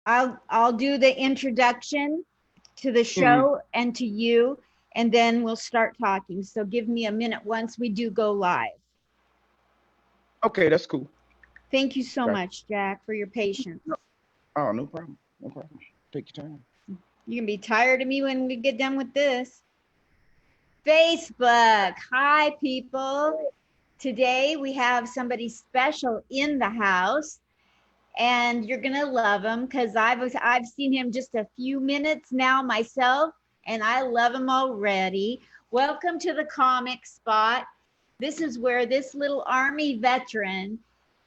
I'll do the introduction to the Hmm. show and to you, and then we'll start talking. So give me a minute once we do go live. Okay, that's cool. Thank you so Got much, Jack, for your patience. you. Oh, no problem. No problem. Take your time. You can be tired of me when we get done with this. Facebook. Hi, people. Today we have somebody special in the house, and you're gonna love him because I've seen him just a few minutes now myself, and I love him already. Welcome to the comic spot. This is where this little army veteran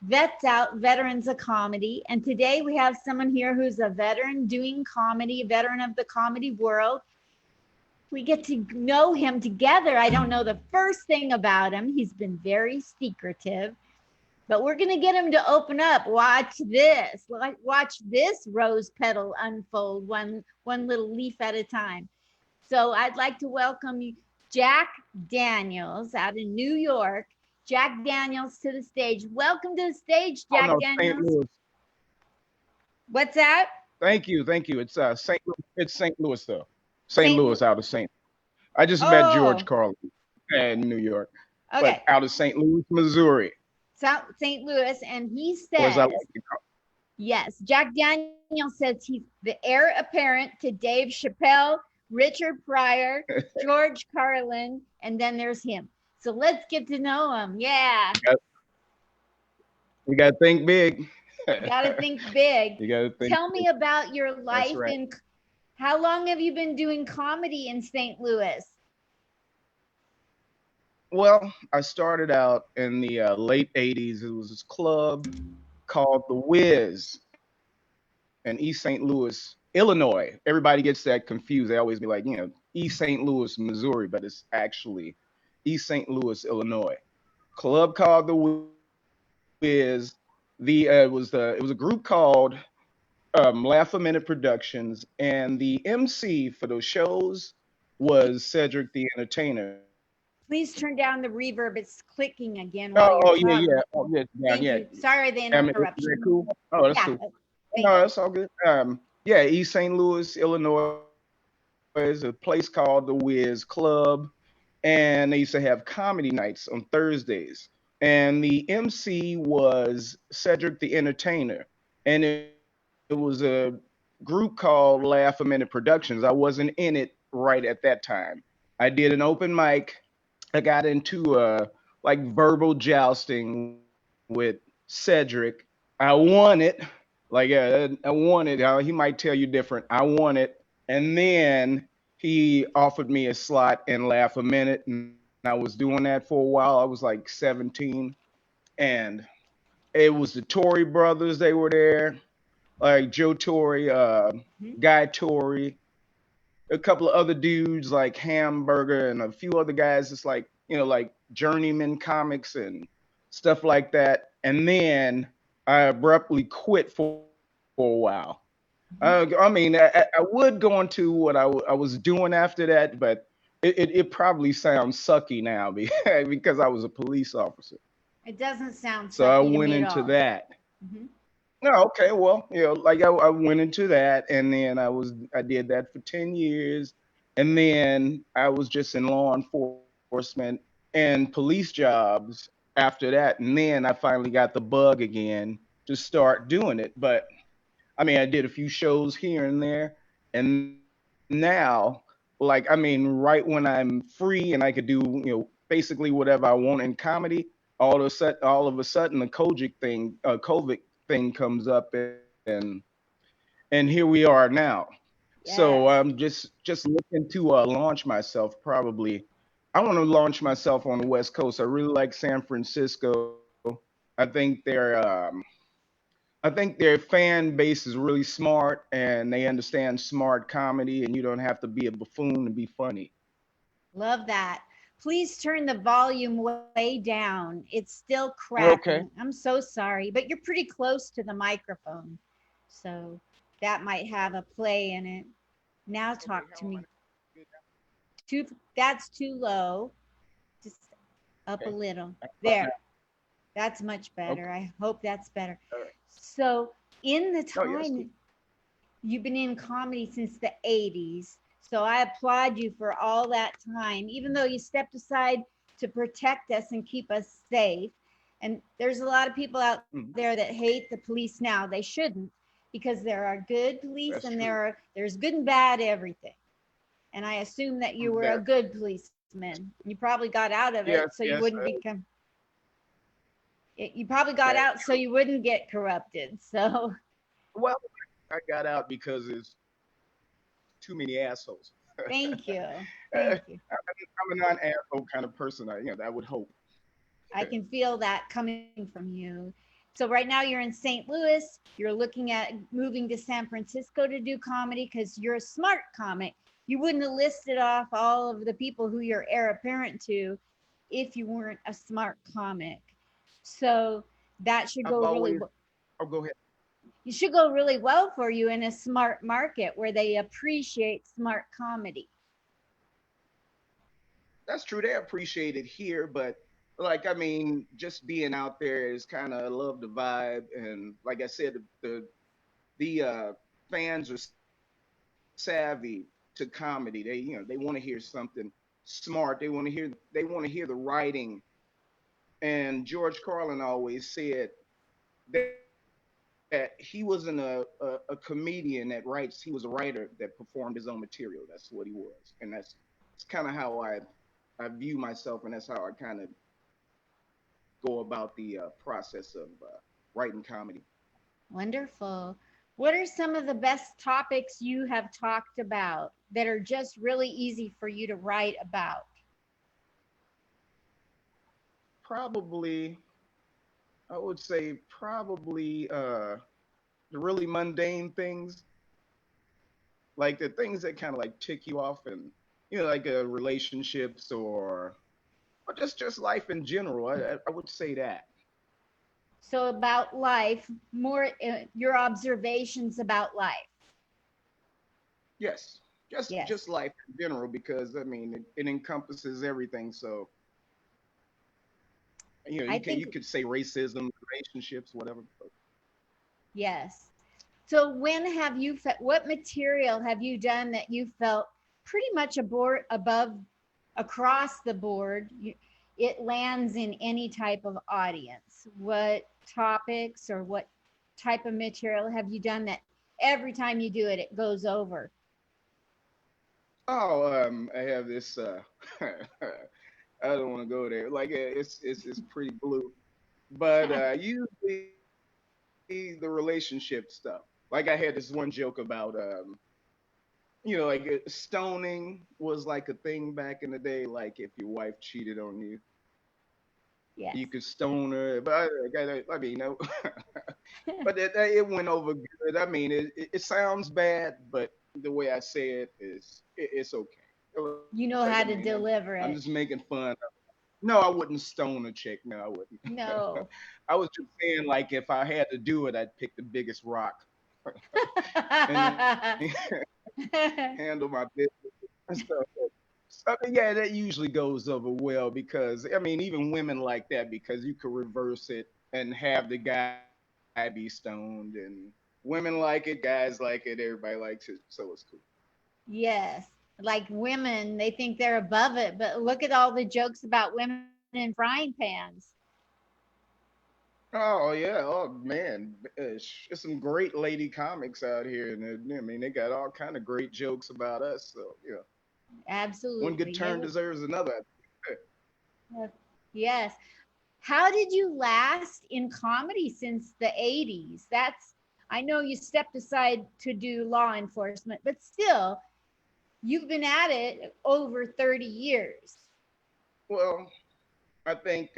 vets out veterans of comedy, and today we have someone here who's a veteran doing comedy, a veteran of the comedy world. We get to know him together. I don't know the first thing about him. He's been very secretive, but we're going to get him to open up. Watch this. Watch this rose petal unfold one little leaf at a time. So I'd like to welcome you, Jack Daniels out in New York. Jack Daniels to the stage. Welcome to the stage, Oh Jack no, St. Daniels. Louis. What's that? Thank you, thank you. It's St. Louis. It's St. Louis though. St. St. Louis out of St. I just met George Oh, Carlin in New York, but okay. out of St. Louis, Missouri, St. Louis, and he or as I says, like to call. yes, Jack Daniels says he's the heir apparent to Dave Chappelle, Richard Pryor, George Carlin, and then there's him. So let's get to know him. Yeah, You got, you got to think big. got to think big. You got to think Tell big. me about your That's life right. in. How long have you been doing comedy in St. Louis? Well, I started out in the late '80s. It was this club called the Wiz in East St. Louis, Illinois. Everybody gets that confused. They always be like, East St. Louis, Missouri, but it's actually East St. Louis, Illinois. Club called the Wiz. It was a group called Laugh a Minute Productions, and the MC for those shows was Cedric the Entertainer. Please turn down the reverb. It's clicking again while Oh, you're oh yeah, talking. yeah. Oh yeah, it's down. Thank Yeah. you. Sorry the Is that interruption. cool? Oh, that's Yeah, cool. thank No, you. that's all good. Yeah, East St. Louis, Illinois is a place called the Wiz Club, and they used to have comedy nights on Thursdays. And the MC was Cedric the Entertainer, and it was a group called Laugh a Minute Productions. I wasn't in it right at that time. I did an open mic. I got into like verbal jousting with Cedric. I won it. I won it. He might tell you different. I won it, and then he offered me a slot in Laugh a Minute, and I was doing that for a while. I was like 17, and it was the Tory brothers. They were there, like Joe Torre, Mhm. Guy Torre, a couple of other dudes like Hamburger, and a few other guys. It's like like journeyman comics and stuff like that. And then I abruptly quit for a while. I would go into what I was doing after that, but it probably sounds sucky now because I was a police officer. It doesn't sound So I sucky to went me at into all. that. Mhm. No, okay, well, like I went into that, and then I did that for 10 years, and then I was just in law enforcement and police jobs after that, and then I finally got the bug again to start doing it. But I did a few shows here and there, and now, right when I'm free and I could do, basically whatever I want in comedy, all of a sudden, the COVID thing comes up, and here we are now. So I'm Yes. just looking to launch myself. Probably, I want to launch myself on the West Coast. I really like San Francisco. I think their fan base is really smart and they understand smart comedy, and you don't have to be a buffoon to be funny. Love that. Please turn the volume way down. It's still cracking. Okay. I'm so sorry, but you're pretty close to the microphone. So that might have a play in it. Now Okay. talk to How am me. I good now? That's too low. Just up a Okay. little. How about now? There. That's much Okay. better. I hope that's better. All right. So, in the Oh, yes. Cool. time You've been in comedy since the 80s. So I applaud you for all that time, even though you stepped aside to protect us and keep us safe. And there's a lot of people out there that Mhm. hate the police now. They shouldn't, because there are good police and That's true. there's good and bad everything. And I assume that you were a That good policeman. You probably got out of it so yes, you wouldn't yes, become you probably got that's out so you wouldn't get corrupted. So well. I got out because there's too many assholes. thank you. I'm Thank you. a non-asshole kind of person. I would hope. I can feel that coming from you. So right now you're in St. Louis. You're looking at moving to San Francisco to do comedy because you're a smart comic. You wouldn't have listed off all of the people who you're heir apparent to if you weren't a smart comic. So that should I've go really always. Oh, go ahead. you should go really well for you in a smart market where they appreciate smart comedy. That's true. They appreciate it here, but like I mean, just being out there is kind of love the vibe, and like I said, the fans are savvy to comedy. They want to hear something smart. They want to hear the writing. And George Carlin always said that he wasn't a comedian that writes. He was a writer that performed his own material. That's what he was, and that's kind of how I view myself, and that's how I kind of go about the process of writing comedy. Wonderful. What are some of the best topics you have talked about that are just really easy for you to write about? Probably, I would say probably the really mundane things, like the things that kind of like tick you off, and like relationships or just life in general. I would say that. So, about life, more your observations about life. Yes, just Yes, life in general, because I mean it encompasses everything. So I you think, could say racism, relationships, whatever. yes. So, when have you, what material have you done that you felt pretty much above, across the board? It lands in any type of audience. What topics or what type of material have you done that every time you do it, it goes over? Oh, I have this. I don't want to go there. Like it's pretty blue, but usually the relationship stuff. Like I had this one joke about like stoning was like a thing back in the day. Like if your wife cheated on you, Yes. you could stone her. But I mean, but it went over good. I mean, it sounds bad, but the way I say it is, it's okay. You Like know I how mean, to deliver I'm just it. making fun. No, I wouldn't stone a chick. No, I wouldn't. No. I was just saying, like, if I had to do it, I'd pick the biggest rock and handle my business and stuff. So, I mean, yeah, that usually goes over well because I mean, even women like that because you could reverse it and have the guy be stoned, and women like it, guys like it, everybody likes it, so it's cool. Yes. Like women, they think they're above it, but look at all the jokes about women in frying pans. Oh yeah, oh man, there's some great lady comics out here, and I mean they got all kind of great jokes about us. So one good Absolutely. turn deserves another. Yes. How did you last in comedy since the 80s? I know you stepped aside to do law enforcement, but still, you've been at it over 30 years. Well, I think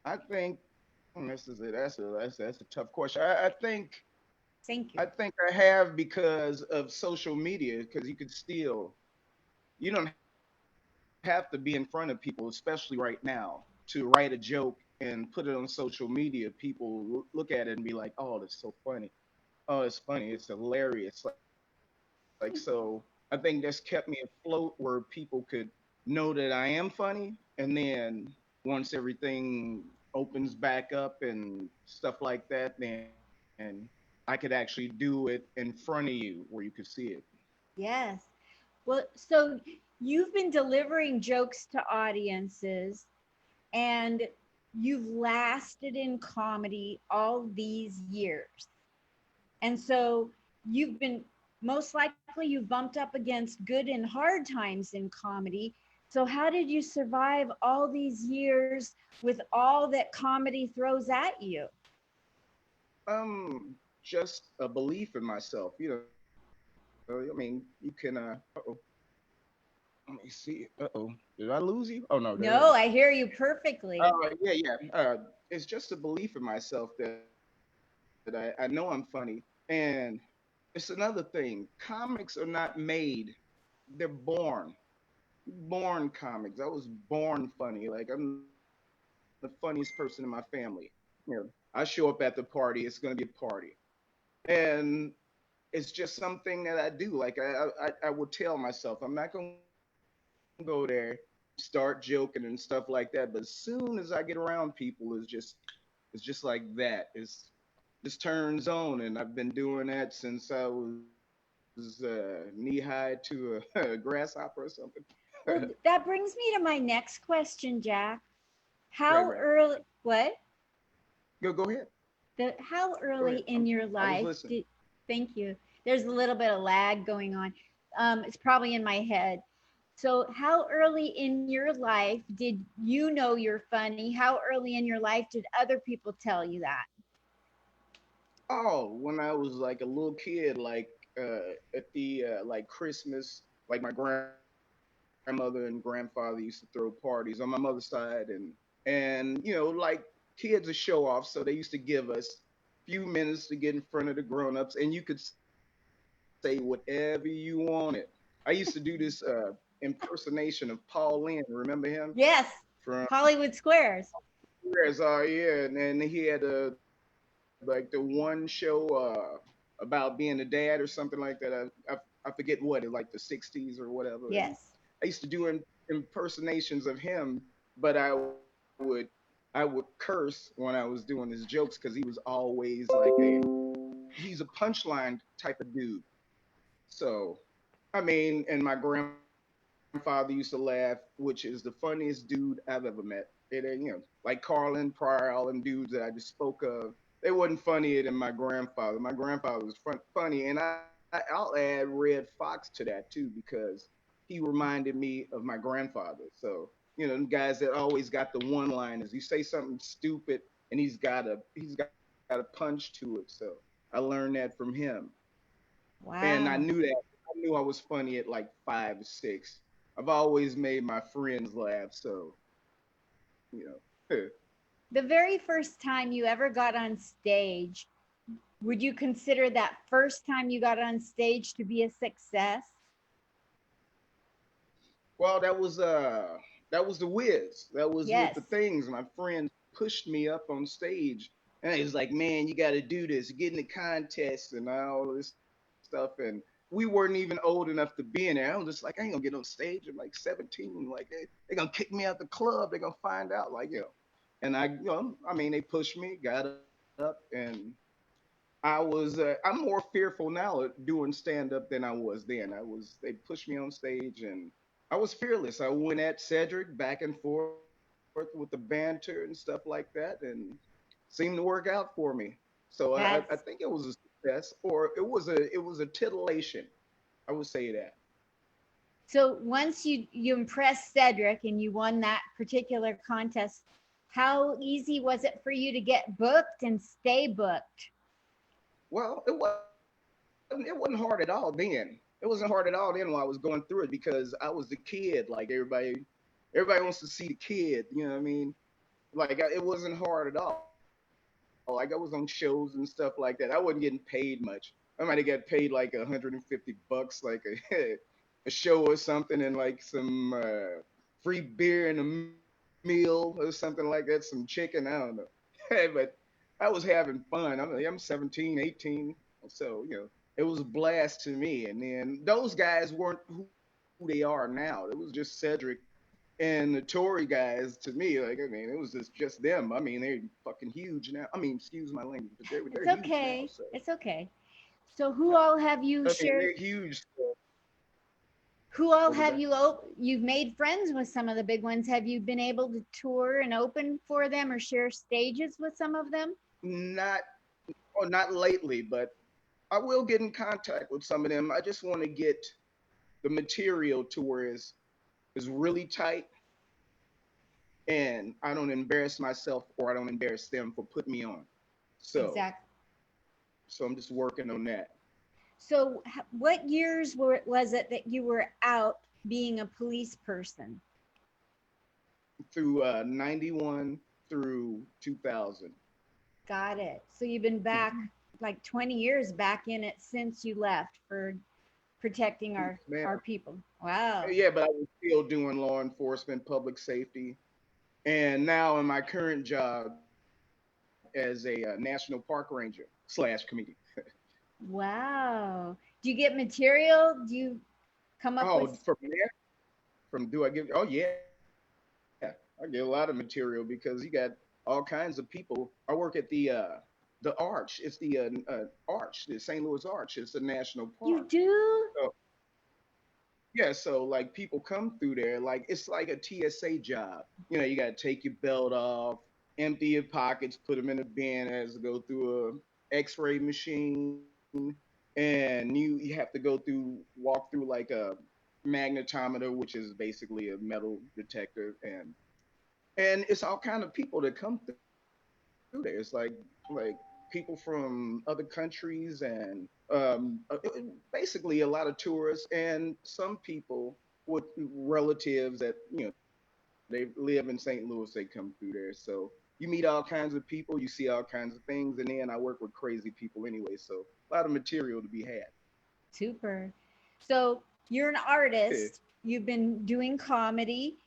I think this is it. That's a tough question. Thank I you. think I have because of social media, because you don't have to be in front of people, especially right now, to write a joke and put it on social media. People look at it and be like, "Oh, that's so funny. Oh, it's funny. It's hilarious." Like so, I think that's kept me afloat where people could know that I am funny, and then once everything opens back up and stuff like that, then and I could actually do it in front of you where you could see it. Yes. Well, so you've been delivering jokes to audiences and you've lasted in comedy all these years. And so you've been most likely you bumped up against good and hard times in comedy. So how did you survive all these years with all that comedy throws at you? Just a belief in myself. I mean, you can. Let me see. Did I lose you? Oh no, there it No, is. I hear you perfectly. Yeah, yeah. It's just a belief in myself that I know I'm funny, and it's another thing. Comics are not made; they're born comics. I was born funny. Like I'm the funniest person in my family. I show up at the party, it's gonna be a party, and it's just something that I do. Like I would tell myself, I'm not gonna go there, start joking and stuff like that. But as soon as I get around people, it's just like that. Just turns on, and I've been doing that since I was knee high to a grasshopper or something. Well, that brings me to my next question, Jack. Right, How right. early, what? Go ahead. How Go early ahead. in your I was life listening. did, thank you. There's a little bit of lag going on. It's probably in my head. So, how early in your life did you know you're funny? How early in your life did other people tell you that? Oh, when I was like a little kid, like at the like Christmas, like my grandmother and grandfather used to throw parties on my mother's side, and like kids a show off, so they used to give us few minutes to get in front of the grown-ups, and you could say whatever you wanted. I used to do this impersonation of Paul Lynn. Remember him Yes, from Hollywood Squares. Yes, yeah, and he had like the one show about being a dad or something like that. I forget what, in like the '60s or whatever. And Yes, I used to do impersonations of him, but I would curse when I was doing his jokes because he was always like he's a punchline type of dude. So I mean, and my grandfather used to laugh, which is the funniest dude I've ever met. Like Carlin, Pryor, all them dudes that I just spoke of, they wasn't funnier than my grandfather. My grandfather was funny, and I'll add Red Fox to that too because he reminded me of my grandfather. So them guys that always got the one-liners. You say something stupid, and he's got a punch to it. So I learned that from him, and I knew wow. that. I knew I was funny at like 5 or 6. I've always made my friends laugh, so The very first time you ever got on stage, would you consider that first time you got on stage to be a success? well, that was the whiz. That was with Yes, the things. My friends pushed me up on stage, and it was like, man, you got to do this, get in the contest, and all this stuff. And we weren't even old enough to be in there. I was just like, I ain't gonna get on stage. I'm like 17. Like they gonna kick me out the club. They gonna find out. And I mean, they pushed me, got up, and I'm more fearful now at doing stand up than I was then. They pushed me on stage, and I was fearless. I went at Cedric back and forth with the banter and stuff like that, and seemed to work out for me. So I think it that's was a success, or it was a titillation. I would say that. so. Once you impressed Cedric and you won that particular contest, how easy was it for you to get booked and stay booked? Well, it wasn't hard at all then. It wasn't hard at all then while I was going through it because I was the kid. Like everybody wants to see the kid. You know what I mean? Like it wasn't hard at all. Like I was on shows and stuff like that. I wasn't getting paid much. I might have got paid like $150, like a show or something, and like some free beer and a meal or something like that, some chicken. I don't know. But I was having fun. I'm 17, 18, so it was a blast to me. And then those guys weren't who they are now. It was just Cedric And the Tory guys, to me, like I mean, it was just them. I mean, they're fucking huge now. I mean, excuse my language, but It's they're huge now. okay. So It's okay. So who all have you I mean, shared? they're huge. So, Who all what was have that? you've made friends with some of the big ones? Have you been able to tour and open for them or share stages with some of them? Not, or not lately, but I will get in contact with some of them. I just want to get the material to where it's really tight, and I don't embarrass myself or I don't embarrass them for putting me on. So, Exactly. so I'm just working on that So what years was it that you were out being a police person? through 91 through 2000. Got it. So you've been back like 20 years back in it since you left for protecting Man, our people. Wow. yeah, but I was still doing law enforcement, public safety, and now in my current job as a national park ranger slash comedian. Wow. Do you get material? Do you come up Oh, with from there, from do I give? Oh yeah, I get a lot of material because you got all kinds of people. I work at the Arch. It's the Arch, the St. Louis Arch. It's a national park. you do? So yeah, so like people come through there, like it's like a TSA job. You know, you got to take your belt off, empty your pockets, put them in a bin as go through a X-ray machine, and you have to go through, walk through like a magnetometer, which is basically a metal detector, and it's all kind of people that come through there. It's like people from other countries and basically a lot of tourists and some people with relatives that they live in St. Louis. They come through there, so you meet all kinds of people, you see all kinds of things, and then I work with crazy people anyway, so a lot of material to be had. Super. So you're an Yeah. artist. You've been doing comedy,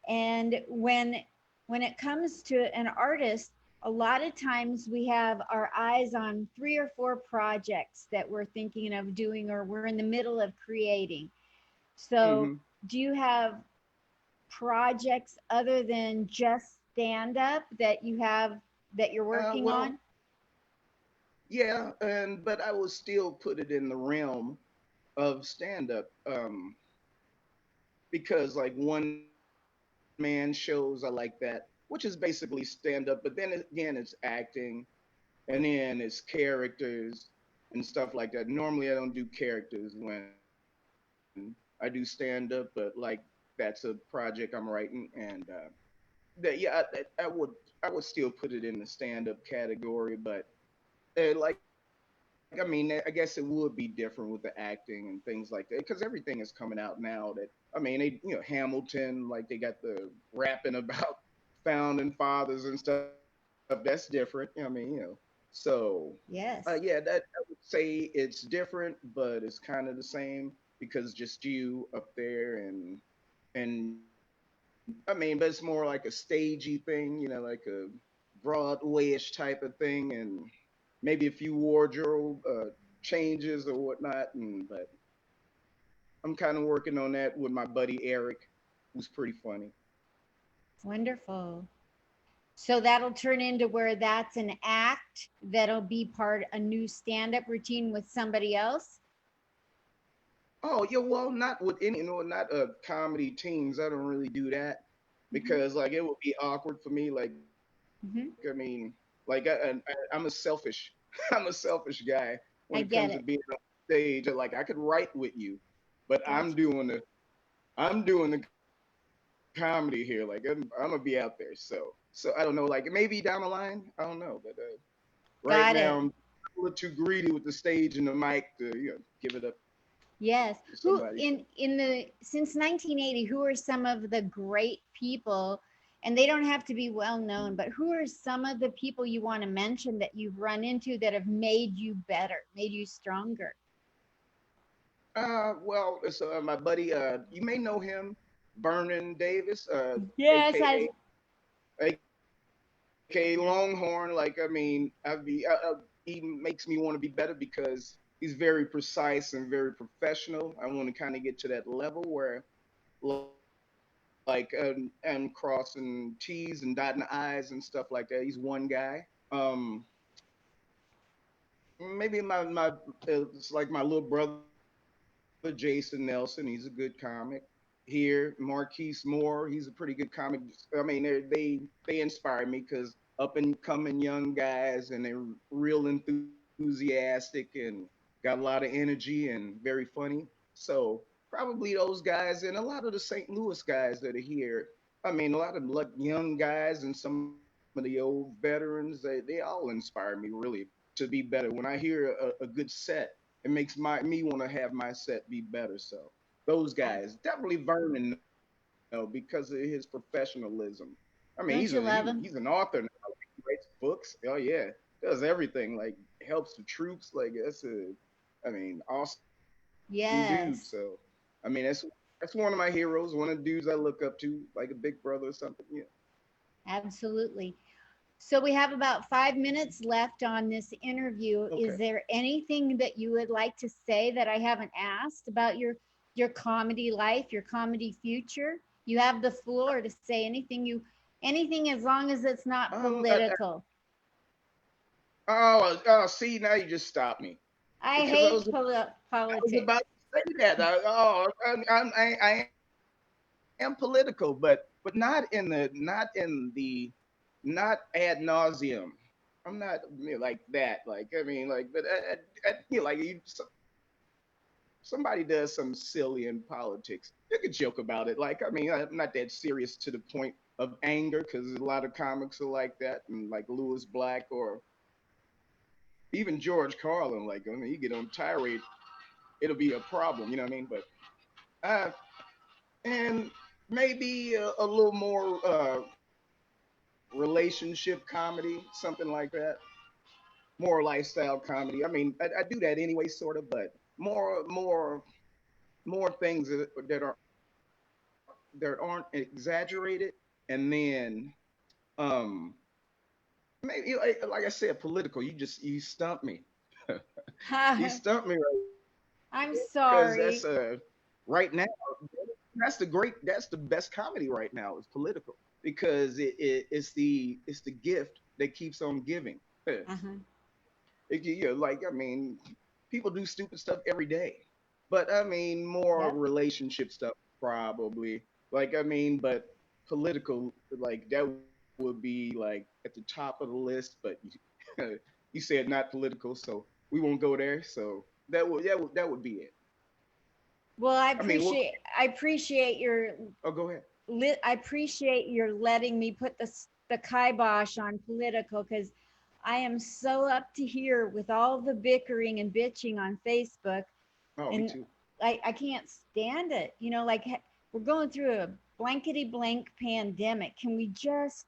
and when it comes to an artist, a lot of times we have our eyes on three or four projects that we're thinking of doing or we're in the middle of creating. So, Hmm. do you have projects other than just stand up that you have that you're working Well, on? yeah, and but I would still put it in the realm of stand up, because like one man shows I like that, which is basically stand up, but then again it's acting, and then it's characters and stuff like that. Normally I don't do characters when I do stand up, but like that's a project I'm writing, and I would still put it in the stand up category, but I mean, I guess it would be different with the acting and things like that because everything is coming out now. That I mean, Hamilton, like they got the rapping about founding fathers and stuff. That's different. I mean, so yeah, Yes. that I would say it's different, but it's kind of the same because just you up there and I mean, but it's more like a stagey thing, like a Broadway-ish type of thing, and maybe a few wardrobe changes or whatnot. And but I'm kind of working on that with my buddy Eric, who's pretty funny. Wonderful. So that'll turn into where that's an act that'll be part a new stand-up routine with somebody else. Oh yeah, well, not with any, not comedy teams. I don't really do that Hmm. because like it would be awkward for me. Like I mean, Hmm. I'm a selfish, I'm a selfish guy when it comes to being I on get it. stage. Like I could write with you, but Gotcha. I'm doing the comedy here. Like I'm gonna be out there. So I don't know. Like maybe down the line, I don't know. But right now I'm Got a it. little too greedy with the stage and the mic to give it up to somebody. Yes. Who in the since 1980, who are some of the great people, and they don't have to be well known, but who are some of the people you want to mention that you've run into that have made you better, made you stronger? Well, so my buddy, you may know him, Vernon Davis, Yes, I aka Longhorn. Like I mean, he makes me want to be better because he's very precise and very professional. I want to kind of get to that level where, like, and crossing T's and dotting I's and stuff like that. He's one guy. Maybe my it's like my little brother Jason Nelson. He's a good comic. Here, Marquise Moore. He's a pretty good comic. I mean, they inspire me because up and coming young guys, and they're real enthusiastic and got a lot of energy and very funny. So probably those guys and a lot of the St. Louis guys that are here. I mean, a lot of young guys and some of the old veterans. They all inspire me really to be better. When I hear a good set, it makes me want to have my set be better. So those guys, definitely Vernon though, because of his professionalism. I mean, Don't you he's love an him? author now. Like, he writes books. Oh yeah, does everything. Like helps the troops. Like I mean, awesome dude. So I Yes, mean, that's one of my heroes. One of the dudes I look up to, like a big brother or something. Yeah. absolutely. So we have about 5 minutes left on this interview. Okay. Is there anything that you would like to say that I haven't asked about your comedy life, your comedy future? You have the floor to say anything as long as it's not Um. I, I, political. see, now you just stopped me I because hate I was politics. about to say that. I am political, but not not ad nauseum. I'm not like that. Like I mean, like, but like somebody does something silly in politics, you could joke about it. Like I mean, I'm not that serious to the point of anger because a lot of comics are like that, and like Lewis Black or even George Carlin. Like I mean, you get on tirade, it'll be a problem. You know what I mean? Uh, and maybe a little more relationship comedy, something like that. More lifestyle comedy. I mean, I do that anyway, sort of, but more things that aren't exaggerated. And then, um, maybe like I said, political. You stumped me. You I'm stumped me right there because that's sorry. right now. That's the best comedy right now is political because it's the gift that keeps on giving. Uh-huh. Like I mean, people do stupid stuff every day, but I mean more Yep. relationship stuff probably. Like I mean, but political like that would be like at the top of the list. But you said not political, so we won't go there. So that would be it. Well, I I mean, what? appreciate your Oh, go ahead. I appreciate your letting me put the kibosh on political because I am so up to here with all the bickering and bitching on Facebook, Oh, me and too. I can't stand it. Like we're going through a blankety blank pandemic. Can we just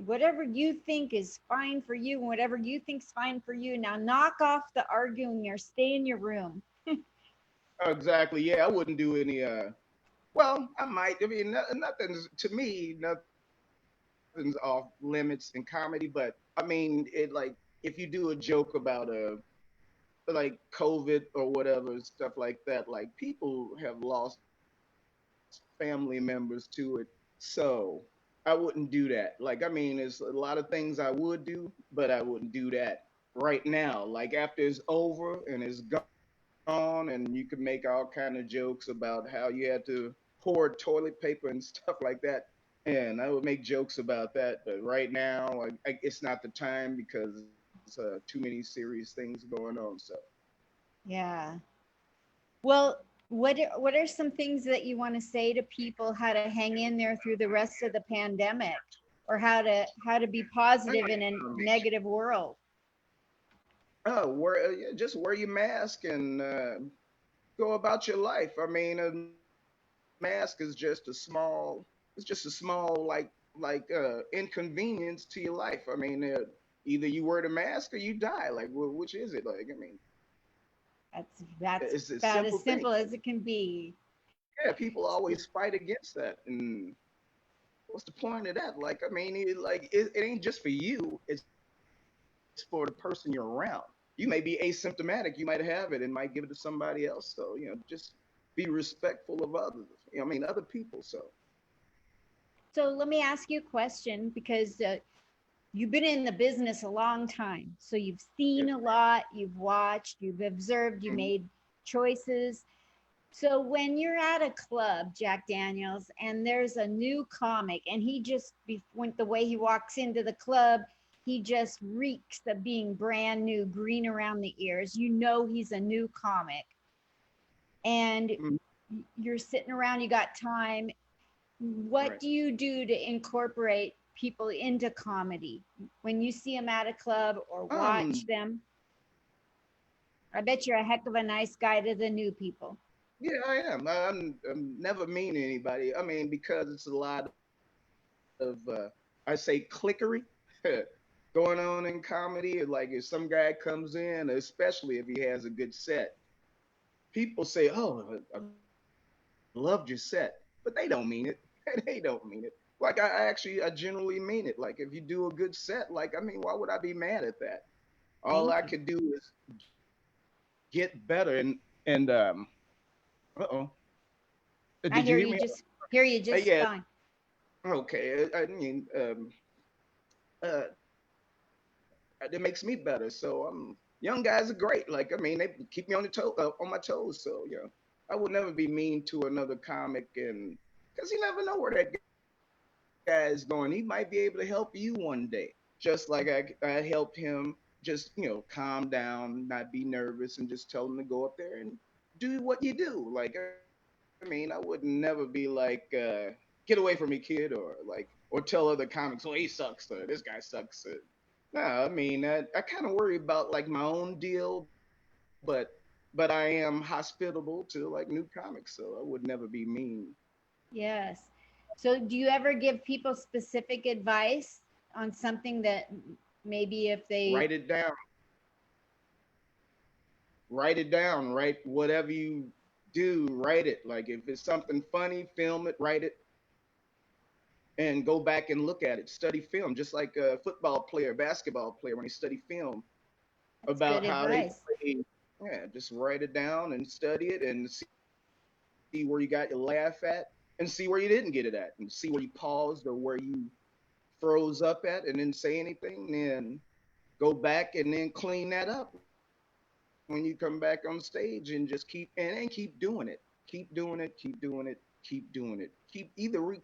whatever you think is fine for you and whatever you think's fine for you, now knock off the arguing or stay in your room. Exactly. Yeah, I wouldn't do any. Well, I might. I mean, nothing's to me. Nothing's off limits in comedy, but I mean, it like if you do a joke about like COVID or whatever stuff like that, like people have lost family members to it. So I wouldn't do that. Like I mean, there's a lot of things I would do, but I wouldn't do that right now. Like after it's over and it's gone, and you can make all kind of jokes about how you had to hoard toilet paper and stuff like that. And I would make jokes about that. But right now, it's not the time because too many serious things going on. So Yeah. Well, what are some things that you want to say to people how to hang in there through the rest of the pandemic, or how to be positive in a um, negative world? yeah, just wear your mask and go about your life. I mean, a mask is it's just a small inconvenience to your life. I mean, either you wear the mask or you die. Like, which is it? Like, I mean, That's it's a about as simple thing. simple as it can be. Yeah, people always fight against that, and what's the point of that? Like, I mean, it ain't just for you; it's for the person you're around. You may be asymptomatic, you might have it and might give it to somebody else. So, just be respectful of others. I mean, other people. So, So let me ask you a question because you've been in the business a long time. So you've seen Yes, a lot, you've watched, you've observed, you ma'am. made choices. So when you're at a club, Jack Daniels, and there's a new comic, and he just, when the way he walks into the club, he just reeks of being brand new, green around the ears. You know he's a new comic, and Mhm. you're sitting around, you got time. What Right. do you do to incorporate people into comedy when you see them at a club or watch Um, them? I bet you're a heck of a nice guy to the new people. yeah, I am. I'm never mean to anybody. I mean, because it's a lot of, I say, clickery going on in comedy. Like if some guy comes in, especially if he has a good set, people say, "Oh, I loved your set," but they don't mean it. They don't mean it. Like I genuinely mean it. Like if you do a good set, like I mean, why would I be mad at that? All Thank I you. could do is get better. And uh-oh, I did you hear hear you me? just hear you just Yeah. fine. Okay. I mean, uh, it makes me better. So young guys are great. Like I mean, they keep me on on my toes. So I would never be mean to another comic, and because you never know where that guy is going. He might be able to help you one day, just like I helped him. Just calm down, not be nervous, and just tell him to go up there and do what you do. Like I mean, I would never be like, get away from me, kid, or like, or tell other comics, oh, he sucks, or this guy sucks. No, I mean, I kind of worry about like my own deal, but I am hospitable to like new comics, so I would never be mean. Yes. So do you ever give people specific advice on something that maybe if they Write it down, write it down, write whatever you do, write it. Like if it's something funny, film it, write it, and go back and look at it. Study film, just like a football player, basketball player, when they study film that's good about how they advice. play. Yeah, just write it down and study it and see where you got your laugh at and see where you didn't get it at and see where you paused or where you froze up at and didn't say anything. Then go back and then clean that up when you come back on stage and just keep doing it. Keep doing it. Keep doing it. Keep doing it. Keep doing it.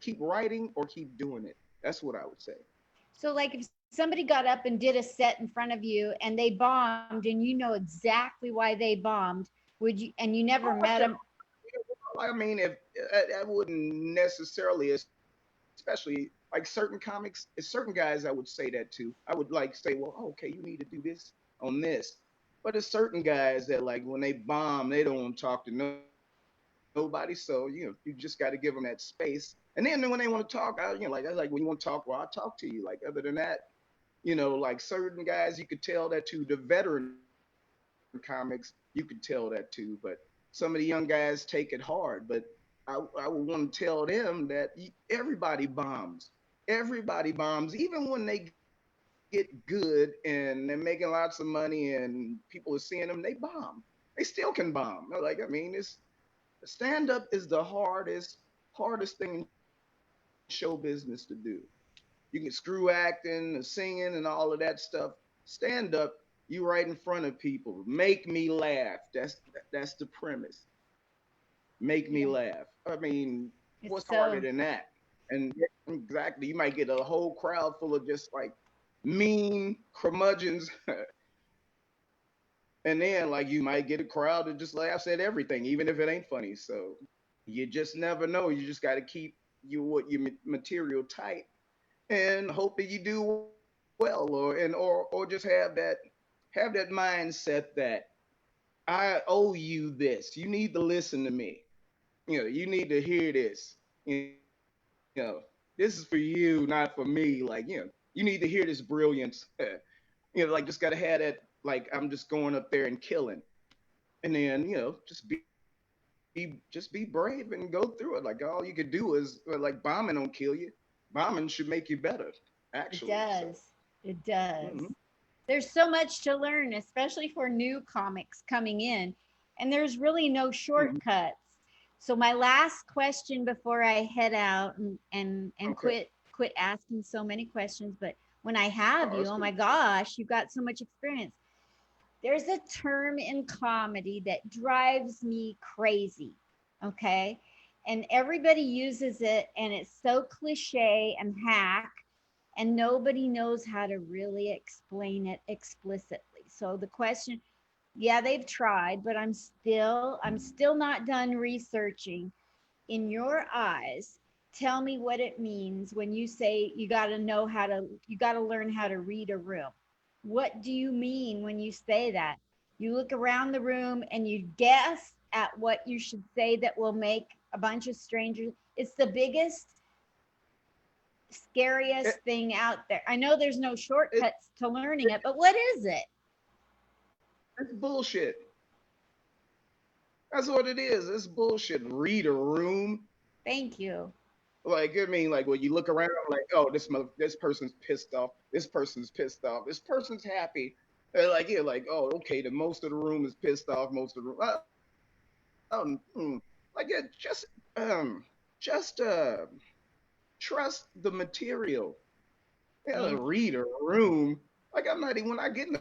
Keep writing or keep doing it. That's what I would say. So like if somebody got up and did a set in front of you and they bombed and you know exactly why they bombed, would you and you never met them? I mean, if I wouldn't necessarily, especially like certain comics, certain guys, I would say that to. I would like say, well, oh, okay, you need to do this on this. But there's certain guys that like when they bomb, they don't want to talk to nobody. So you just got to give them that space. And then when they want to talk, like that's like when you want to talk, well, I'll talk to you. Like other than that, like certain guys, you could tell that to the veteran comics, you could tell that to, but some of the young guys take it hard. But I would want to tell them that everybody bombs. Everybody bombs, even when they get good and they're making lots of money and people are seeing them, they bomb. They still can bomb. Like I mean, it's stand up is the hardest thing in show business to do. You can screw acting, the singing, and all of that stuff. Stand up, you right in front of people. Make me laugh. That's the premise. Make me laugh. I Yeah. mean, what's harder than It's that? so And exactly, you might get a whole crowd full of just like mean curmudgeons, and then like you might get a crowd that just laughs at everything, even if it ain't funny. So you just never know. You just got to keep your material tight and hope that you do well, or just have that mindset that I owe you this. You need to listen to me. You need to hear this. This is for you, not for me. Like you need to hear this brilliance. Like just gotta have that. Like I'm just going up there and killing, and then just be brave and go through it. Like all you could do is like bombing don't kill you. Bombing should make you better, actually. So. it does. It Mhm. does. There's so much to learn, especially for new comics coming in, and there's really no Mhm. shortcuts. So my last question before I head out and Okay. quit asking so many questions, but when I have Oh, you, that's oh cool. my gosh, you've got so much experience. There's a term in comedy that drives me crazy. Okay. And everybody uses it, and it's so cliche and hack, and nobody knows how to really explain it explicitly. So the question, yeah, they've tried, but I'm still not done researching. In your eyes, tell me what it means when you say you got to learn how to read a room. What do you mean when you say that? You look around the room and you guess at what you should say that will make a bunch of strangers. It's the biggest, scariest It, thing out there. I know there's no it, shortcuts to learning it, but what is it? it's bullshit. That's what it is. It's bullshit. Read a room. Thank you. Like, I mean, like when you look around, like, oh, this person's pissed off. This person's pissed off. This person's happy. And like, yeah, like, oh, okay, the most of the room is pissed off. Most of the room. Like, yeah, just trust the material. Yeah, Thank you. read a room. Like, I'm not even when I get in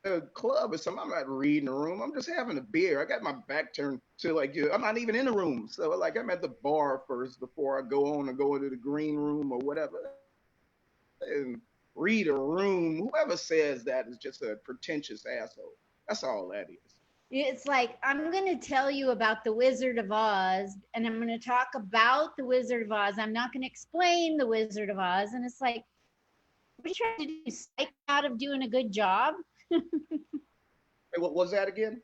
a club or something. I'm not reading a room. I'm just having a beer. I got my back turned to like I'm not even in the room. So like I'm at the bar first before I go on and go into the green room or whatever and read a room. Whoever says that is just a pretentious asshole. That's all that is. It's like, I'm going to tell you about the Wizard of Oz, and I'm going to talk about the Wizard of Oz. I'm not going to explain the Wizard of Oz. And it's like, what are you trying to do? Psych me out of doing a good job? Hey, what was that again?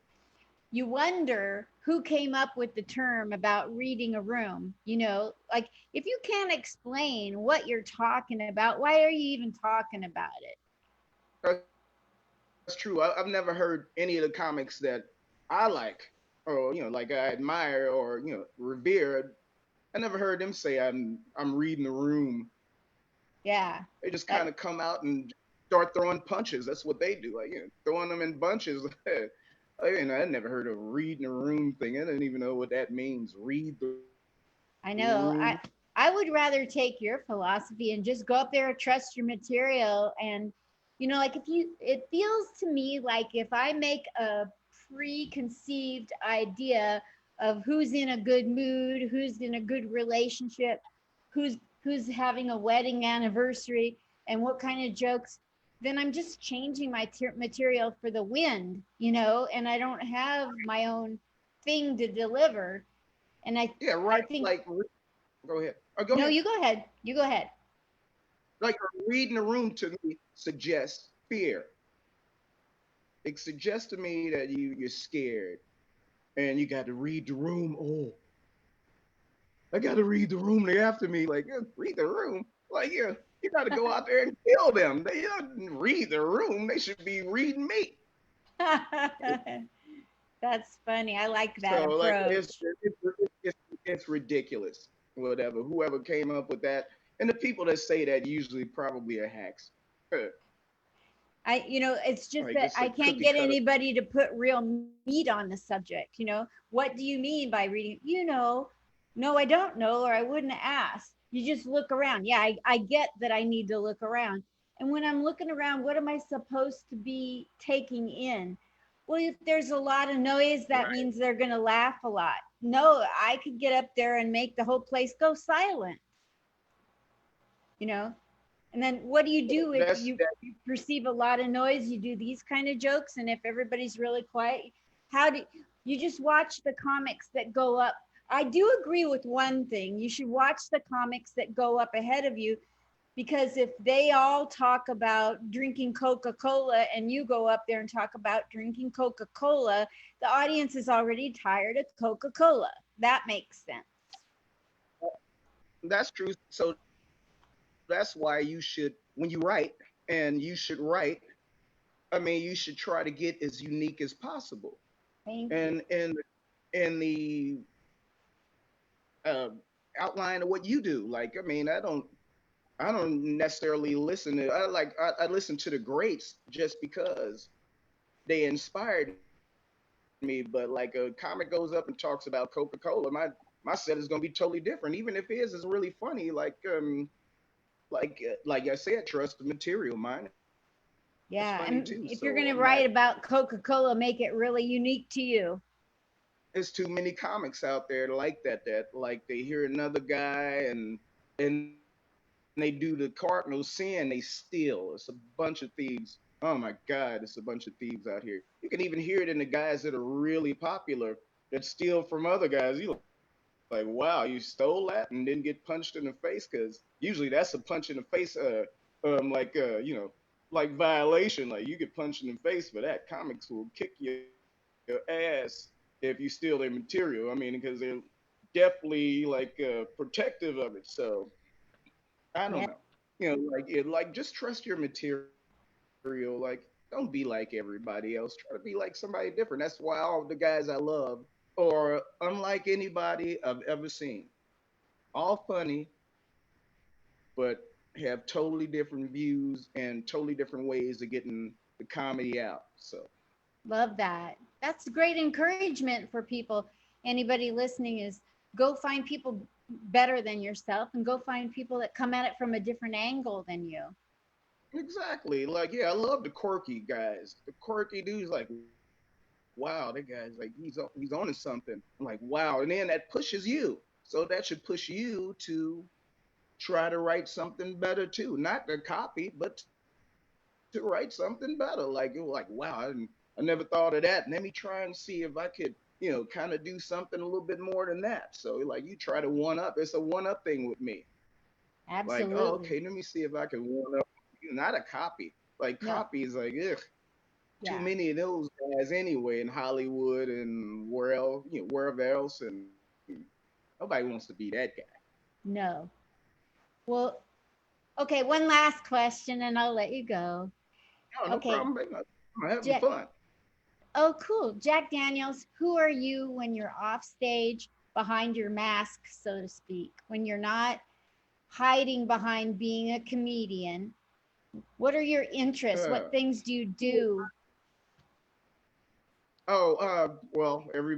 You wonder who came up with the term about reading a room. Like, if you can't explain what you're talking about, why are you even talking about it? That's true. I've never heard any of the comics that I like or like I admire or revere. I never heard them say I'm reading the room. Yeah. They just kind That of come out and start throwing punches. That's what they do, like throwing them in bunches. I never heard of reading a room thing. I didn't even know what that means. Read the I know. room. I would rather take your philosophy and just go up there, trust your material, and like, if you it feels to me like if I make a preconceived idea of who's in a good mood, who's in a good relationship, who's having a wedding anniversary, and what kind of jokes, then I'm just changing my material for the wind, and I don't have my own thing to deliver. And I Yeah, right. I think Like, go ahead. Go no, ahead. you go ahead. You go ahead. Like reading the room to me suggests fear. It suggests to me that you're scared and you got to read the room. Oh, I got to read the room. They after me. Like, yeah, read the room. Like, yeah, you got to go out there and kill them. They don't read the room. They should be reading me. That's funny. I like that So like, approach. it's ridiculous. Whatever. Whoever came up with that, and the people that say that usually probably are hacks. It's just Like that it's I a can't cookie get cutter. anybody to put real meat on the subject. What do you mean by reading? No, I don't know, or I wouldn't ask. You just look around. Yeah, I get that I need to look around. And when I'm looking around, what am I supposed to be taking in? Well, if there's a lot of noise, that Right. means they're going to laugh a lot. No, I could get up there and make the whole place go silent, you know? And then what do you do if That's you perceive a lot of noise? You do these kind of jokes, and if everybody's really quiet, how do you just watch the comics that go up? I do agree with one thing. You should watch the comics that go up ahead of you, because if they all talk about drinking Coca-Cola and you go up there and talk about drinking Coca-Cola, the audience is already tired of Coca-Cola. That makes sense. that's true. So that's why you should when you write and you should write. I mean, you should try to get as unique as possible. Thank you. And the uh, outline of what you do. Like, I mean, I don't necessarily listen to. I listen to the greats just because they inspired me, but like a comic goes up and talks about Coca-Cola, my set is gonna be totally different. Even if his is really funny, like I said, trust the material. Mine is funny too, so Yeah. I'm not. And if you're going to write about Coca-Cola, make it really unique to you. There's too many comics out there like that. That like they hear another guy and they do the cardinal sin. They steal. It's a bunch of thieves. Oh my God, it's a bunch of thieves out here. You can even hear it in the guys that are really popular that steal from other guys. You like, wow, you stole that and didn't get punched in the face because usually that's a punch in the face. Like violation. Like you get punched in the face for that. Comics will kick your ass if you steal their material. I mean, because they're definitely protective of it. So I don't know. Yeah. Like just trust your material. Like don't be like everybody else. Try to be like somebody different. That's why all the guys I love are unlike anybody I've ever seen. All funny, but have totally different views and totally different ways of getting the comedy out. So Love that. That's great encouragement for people. Anybody listening is go find people better than yourself and go find people that come at it from a different angle than you. exactly, like yeah, I love the quirky guys. The quirky dudes, like wow, that guy's like he's on to something. I'm like wow, and then that pushes you. So that should push you to try to write something better too, not to copy, but to write something better. Like it was like wow, I never thought of that. Let me try and see if I could kind of do something a little bit more than that. So like you try to one up. It's a one up thing with me. Like oh okay, let me see Absolutely. if I can one up you, not a copy. Like copy is No. like ugh, too many of Yeah. those guys anyway in Hollywood and where else, wherever else, and nobody wants to be that guy. No. Well, okay, one last question and I'll let you go. No, no problem, Okay. baby. I'm having Jack, fun. oh, cool. Jack Daniels, who are you when you're off stage behind your mask, so to speak? When you're not hiding behind being a comedian, what are your interests? Uh, What things do you do? well, every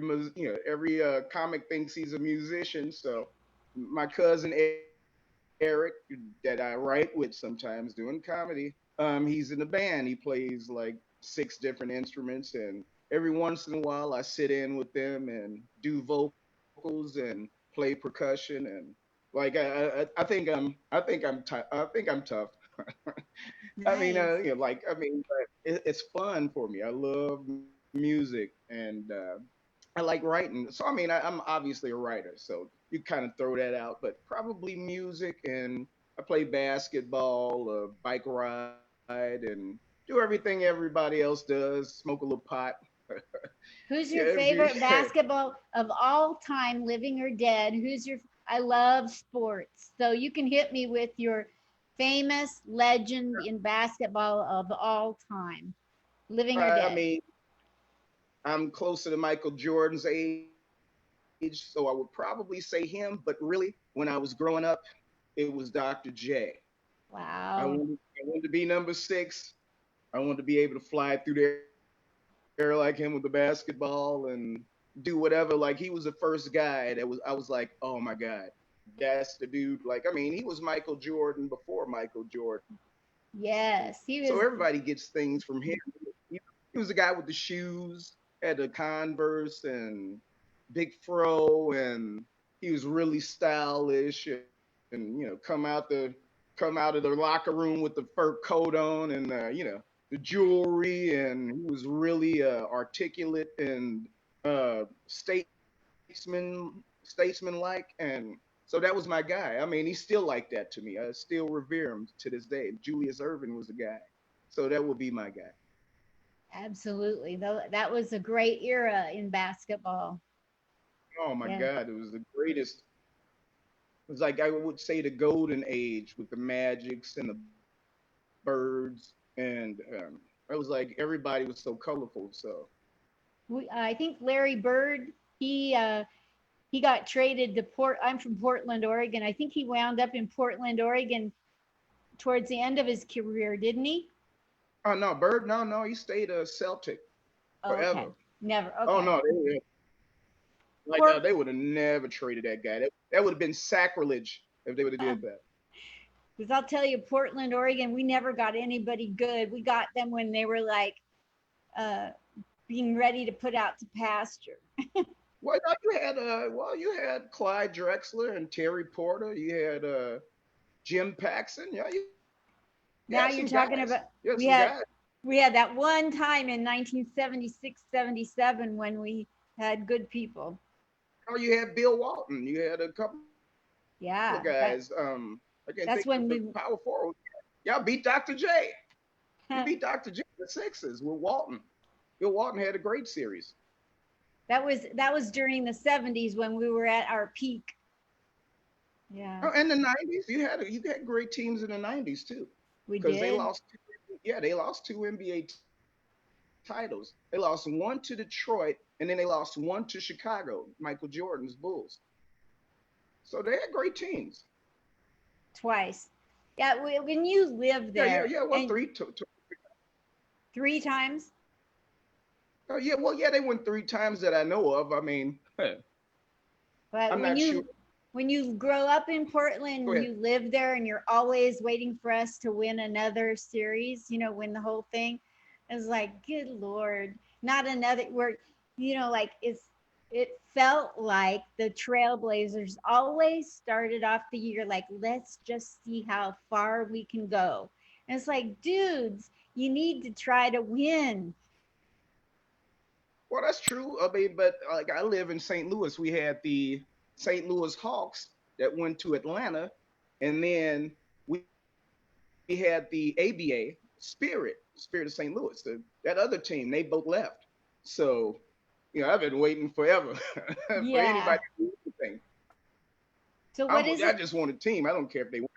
comic thinks he's a musician. So my cousin Eric, that I write with sometimes doing comedy, he's in a band. He plays like 6 different instruments, and every once in a while I sit in with them and do vocals and play percussion and I think I'm tough. Nice. But it's fun for me. I love music and I like writing. So I'm obviously a writer, so you kind of throw that out, but probably music and I play basketball, bike ride, and do everything everybody else does. Smoke a little pot. Who's Yeah, your favorite basketball of all time, living or dead? Who's your I love sports. So you can hit me with your famous legend in basketball of all time, living or I dead. mean, I'm closer to Michael Jordan's age, so I would probably say him. But really, when I was growing up, it was Dr. J. Wow. I wanted to be number 6. I wanted to be able to fly through the air like him with the basketball and do whatever. Like he was the first guy that was. I was like, oh my god, that's the dude. Like he was Michael Jordan before Michael Jordan. So Yes, everybody he gets was. things from him. He was the guy with the shoes, had the Converse and big fro, and he was really stylish. And come out of the locker room with the fur coat on, and the jewelry, and he was really articulate and statesman like, and so that was my guy. I mean, he's still like that to me. I still revere him to this day. Julius Irvin was the guy, so that would be my guy. Absolutely. Though that was a great era in basketball. Oh my Yeah. God, it was the greatest. It was like I would say the golden age with the Magics and the Birds, and it was like everybody was so colorful. So I think Larry Bird, he uh he got traded to Port. I'm from Portland, Oregon. I think he wound up in Portland, Oregon towards the end of his career, didn't he? oh no, Bird, no, he stayed a Celtic Oh, okay. forever. Never. Oh Okay. no, like Port they would have never traded that guy. That would have been sacrilege if they would have did that. Because I'll tell you, Portland, Oregon, we never got anybody good. We got them when they were like uh, being ready to put out to pasture. Well, no, you had Clyde Drexler and Terry Porter. You had Jim Paxson. Yeah, you Now had you're some talking guys. about You had we some had guys. we had that one time in 1976, 77 when we had good people. Oh, you had Bill Walton. You had a couple of Yeah, that guys. I can't that's think of when the we power forward. Y'all beat Dr. J. You beat Dr. J in the Sixers with Walton. Bill Walton had a great series. that was during the 70s when we were at our peak. Yeah, Oh, in the '90s, you had great teams in the '90s too, we because they did. lost. Yeah, they lost two NBA titles. They lost one to Detroit, and then they lost one to Chicago, Michael Jordan's Bulls. So they had great teams. Twice. Yeah, when you live Yeah, yeah, there yeah. What and three? three times, Oh, yeah, well, yeah, they won three times that I know of. I mean, but I'm when not sure. you grow up in Go Portland, ahead. you live there, and you're always waiting for us to win another series. Win the whole thing. It's like, good lord, not another. Where like it felt like the Trailblazers always started off the year like, let's just see how far we can go. And it's like, dudes, you need to try to win. Well, that's true. I mean, but like I live in St. Louis. We had the St. Louis Hawks that went to Atlanta, and then we had the ABA Spirit of St. Louis. That other team, they both left. So, I've been waiting forever for Yeah. anybody to do anything. So what is I it? just want a team. I don't care if they win.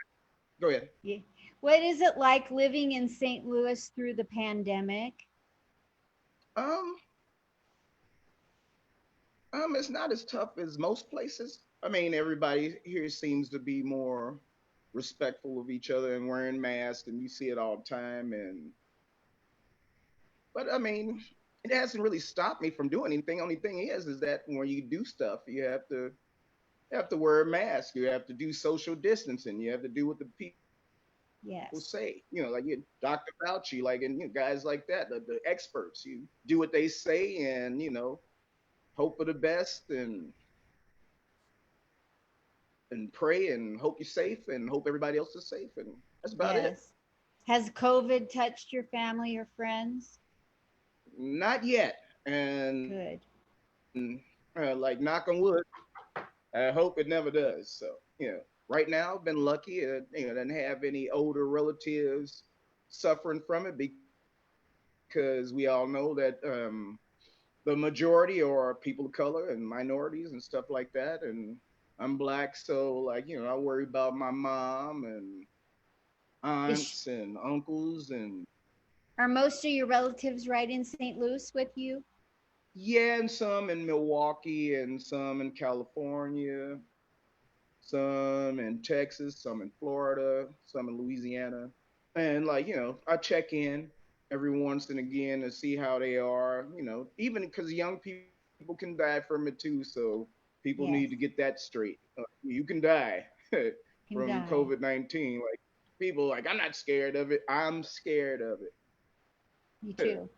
Go ahead. Yeah. What is it like living in St. Louis through the pandemic? Um, it's not as tough as most places. I mean, everybody here seems to be more respectful of each other and wearing masks, and you see it all the time. But I mean, it hasn't really stopped me from doing anything. Only thing is that when you do stuff, you have to wear a mask. You have to do social distancing. You have to do what the people Yes. say. Like Dr. Fauci, like and guys like that, the experts. You do what they say, and hope for the best, and pray and hope you're safe and hope everybody else is safe, and that's about it. Yes. Has COVID touched your family or friends? Not yet, and Good. like knock on wood, I hope it never does. So right now I've been lucky. Didn't have any older relatives suffering from it because we all know that the majority are people of color and minorities and stuff like that, and I'm black, so like I worry about my mom and aunts Is and uncles and are most of your relatives right in St. Louis with you? yeah, and some in Milwaukee and some in California, some in Texas, some in Florida, some in Louisiana. And like, I check in every once and again to see how they are, even because young people can die from it too. So people need to get Yes. that straight. You can die Can from die. COVID-19. Like people like, I'm not scared of it. I'm scared of Me it. too.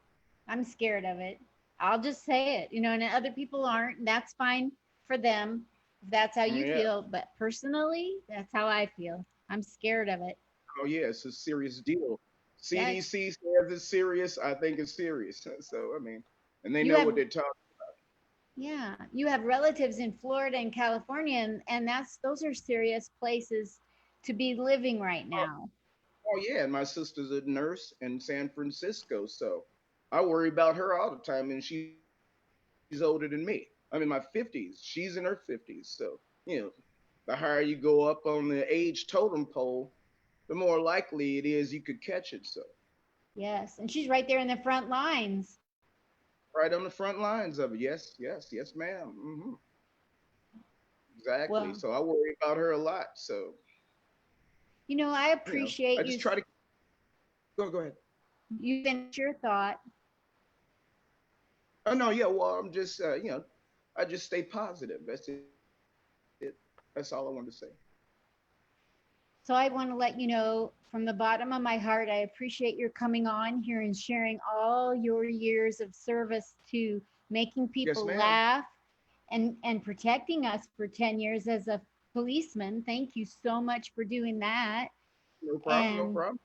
I'm scared of it. I'll just say it, and other people aren't. That's fine for them if that's how you Yeah. feel. But personally, that's how I feel. I'm scared of it. Oh yeah, it's a serious deal. Yes. CDC says it's serious. I think it's serious. So I mean, and they You know have what they're talking. Yeah, you have relatives in Florida and California, and those are serious places to be living right Oh, now. oh yeah, and my sister's a nurse in San Francisco, so I worry about her all the time, and she's older than me. I'm in my 50s. She's in her 50s, so the higher you go up on the age totem pole, the more likely it is you could catch it. So Yes, and she's right there in the front lines. right on the front lines of it. Yes, yes, yes, ma'am. Exactly. Well, So I worry about her a lot. So I I appreciate just you. try to go. Go ahead. You finish your thought. Oh no, yeah. Well, I'm just I just stay positive. That's it. That's all I wanted to say. So I want to let you know from the bottom of my heart, I appreciate your coming on here and sharing all your years of service to making Yes, people ma'am. laugh and protecting us for 10 years as a policeman. Thank you so much for doing that. No problem. No And problem.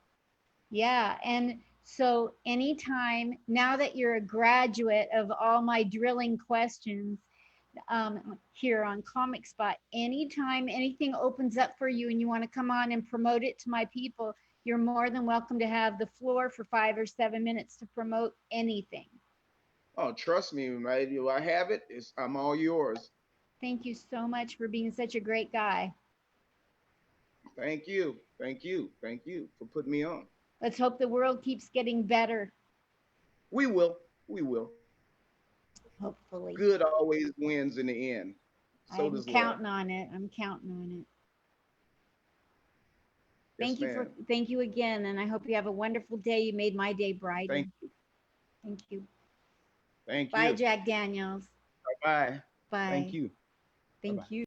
yeah, and so anytime now that you're a graduate of all my drilling questions, here on Comic Spot. Anytime anything opens up for you and you want to come on and promote it to my people, you're more than welcome to have the floor for 5 or 7 minutes to promote anything. Oh, trust me, mate. You, I have it. I'm all yours. Thank you so much for being such a great guy. Thank you. Thank you. Thank you for putting me on. Let's hope the world keeps getting better, We will. We will. Good hopefully. always wins in the end. So does I'm love. counting on it. I'm counting on it. Yes, ma'am. Thank you again, and I hope you have a wonderful day. You made my day brighter. Thank you. Thank you. Thank Bye, you. Jack Daniels. Bye bye. Thank Bye. you. Bye bye. Thank you.